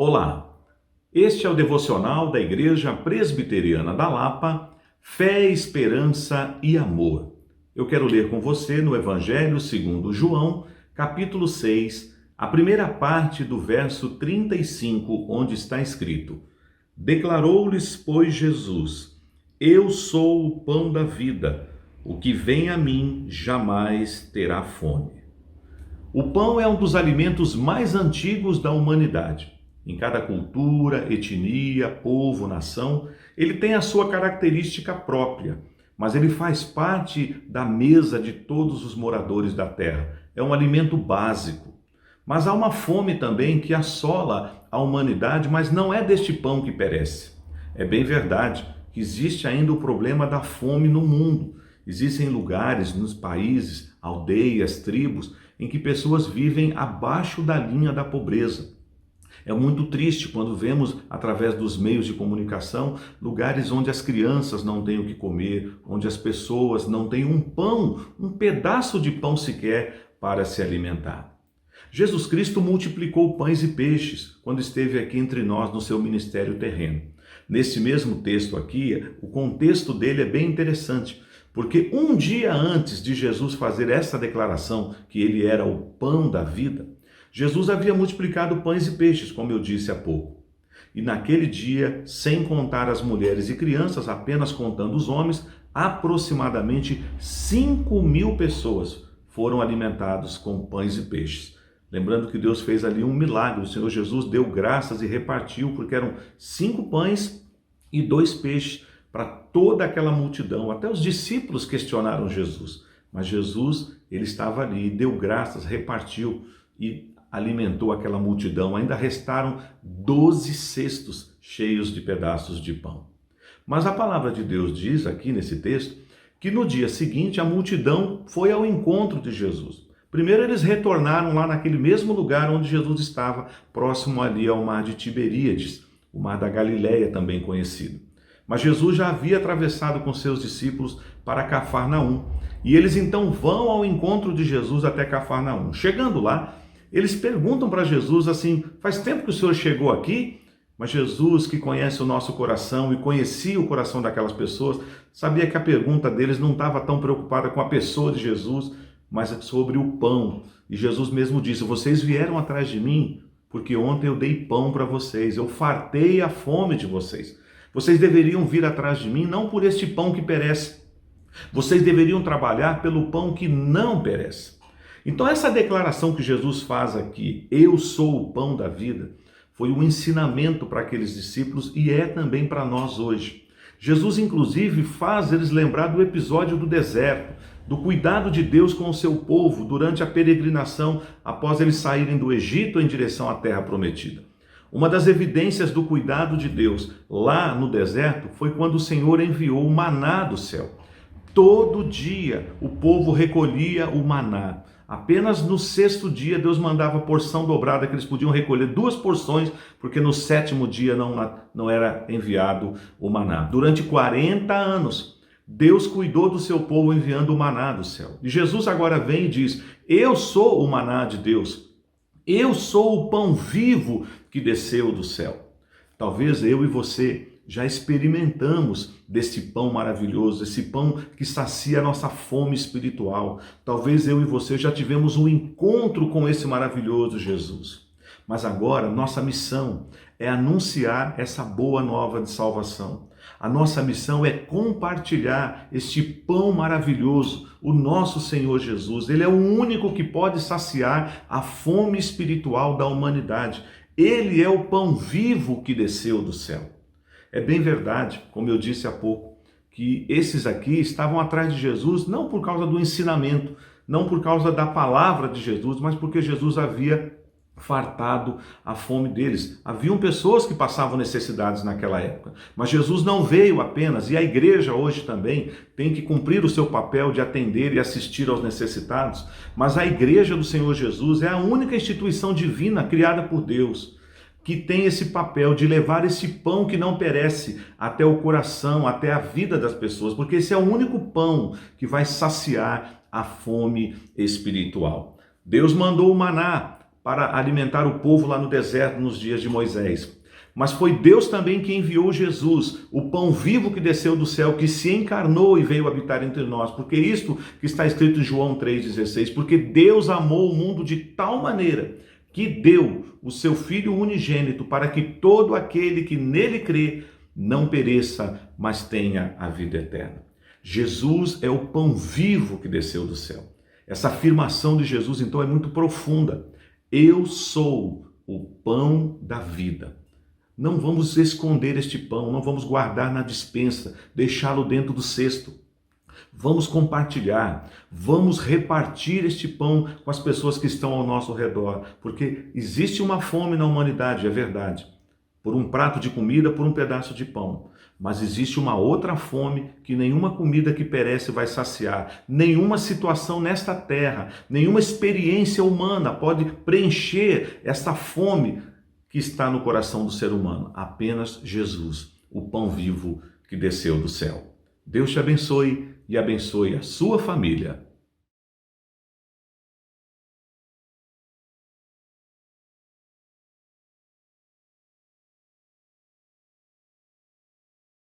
Olá, este é o devocional da Igreja Presbiteriana da Lapa, Fé, Esperança e Amor. Eu quero ler com você no Evangelho segundo João, capítulo 6, a primeira parte do verso 35, onde está escrito: Declarou-lhes, pois, Jesus: Eu sou o pão da vida, o que vem a mim jamais terá fome. O pão é um dos alimentos mais antigos da humanidade. Em cada cultura, etnia, povo, nação, ele tem a sua característica própria, mas ele faz parte da mesa de todos os moradores da terra. É um alimento básico. Mas há uma fome também que assola a humanidade, mas não é deste pão que perece. É bem verdade que existe ainda o problema da fome no mundo. Existem lugares, nos países, aldeias, tribos, em que pessoas vivem abaixo da linha da pobreza. É muito triste quando vemos, através dos meios de comunicação, lugares onde as crianças não têm o que comer, onde as pessoas não têm um pão, um pedaço de pão sequer para se alimentar. Jesus Cristo multiplicou pães e peixes quando esteve aqui entre nós no seu ministério terreno. Nesse mesmo texto aqui, o contexto dele é bem interessante, porque um dia antes de Jesus fazer essa declaração que ele era o pão da vida, Jesus havia multiplicado pães e peixes, como eu disse há pouco. E naquele dia, sem contar as mulheres e crianças, apenas contando os homens, aproximadamente 5.000 pessoas foram alimentados com pães e peixes. Lembrando que Deus fez ali um milagre, o Senhor Jesus deu graças e repartiu, porque eram 5 pães e 2 peixes para toda aquela multidão. Até os discípulos questionaram Jesus, mas Jesus, ele estava ali, deu graças, repartiu e alimentou aquela multidão. Ainda restaram 12 cestos cheios de pedaços de pão. Mas a palavra de Deus diz aqui nesse texto que no dia seguinte a multidão foi ao encontro de Jesus. Primeiro eles retornaram lá naquele mesmo lugar onde Jesus estava, próximo ali ao mar de Tiberíades, o mar da Galileia também conhecido. Mas Jesus já havia atravessado com seus discípulos para Cafarnaum. E eles então vão ao encontro de Jesus até Cafarnaum. Chegando lá, eles perguntam para Jesus assim: faz tempo que o Senhor chegou aqui? Mas Jesus, que conhece o nosso coração e conhecia o coração daquelas pessoas, sabia que a pergunta deles não estava tão preocupada com a pessoa de Jesus, mas sobre o pão. E Jesus mesmo disse: vocês vieram atrás de mim porque ontem eu dei pão para vocês, eu fartei a fome de vocês. Vocês deveriam vir atrás de mim não por este pão que perece. Vocês deveriam trabalhar pelo pão que não perece. Então essa declaração que Jesus faz aqui, eu sou o pão da vida, foi um ensinamento para aqueles discípulos e é também para nós hoje. Jesus inclusive faz eles lembrar do episódio do deserto, do cuidado de Deus com o seu povo durante a peregrinação após eles saírem do Egito em direção à terra prometida. Uma das evidências do cuidado de Deus lá no deserto foi quando o Senhor enviou o maná do céu. Todo dia o povo recolhia o maná. Apenas no 6º dia Deus mandava porção dobrada, que eles podiam recolher 2 porções, porque no 7º dia não era enviado o maná. Durante 40 anos, Deus cuidou do seu povo enviando o maná do céu. E Jesus agora vem e diz: eu sou o maná de Deus. Eu sou o pão vivo que desceu do céu. Talvez eu e você já experimentamos desse pão maravilhoso, esse pão que sacia a nossa fome espiritual. Talvez eu e você já tivemos um encontro com esse maravilhoso Jesus. Mas agora nossa missão é anunciar essa boa nova de salvação. A nossa missão é compartilhar este pão maravilhoso, o nosso Senhor Jesus. Ele é o único que pode saciar a fome espiritual da humanidade. Ele é o pão vivo que desceu do céu. É bem verdade, como eu disse há pouco, que esses aqui estavam atrás de Jesus não por causa do ensinamento, não por causa da palavra de Jesus, mas porque Jesus havia fartado a fome deles. Haviam pessoas que passavam necessidades naquela época, mas Jesus não veio apenas, e a igreja hoje também tem que cumprir o seu papel de atender e assistir aos necessitados, mas a igreja do Senhor Jesus é a única instituição divina criada por Deus, que tem esse papel de levar esse pão que não perece até o coração, até a vida das pessoas, porque esse é o único pão que vai saciar a fome espiritual. Deus mandou o maná para alimentar o povo lá no deserto nos dias de Moisés. Mas foi Deus também que enviou Jesus, o pão vivo que desceu do céu, que se encarnou e veio habitar entre nós. Porque isto que está escrito em João 3,16, porque Deus amou o mundo de tal maneira que deu o seu Filho unigênito para que todo aquele que nele crê não pereça, mas tenha a vida eterna. Jesus é o pão vivo que desceu do céu. Essa afirmação de Jesus, então, é muito profunda. Eu sou o pão da vida. Não vamos esconder este pão, não vamos guardar na despensa, deixá-lo dentro do cesto. Vamos compartilhar, vamos repartir este pão com as pessoas que estão ao nosso redor, porque existe uma fome na humanidade, é verdade, por um prato de comida, por um pedaço de pão. Mas existe uma outra fome que nenhuma comida que perece vai saciar, nenhuma situação nesta terra, nenhuma experiência humana pode preencher esta fome que está no coração do ser humano. Apenas Jesus, o pão vivo que desceu do céu. Deus te abençoe e abençoe a sua família.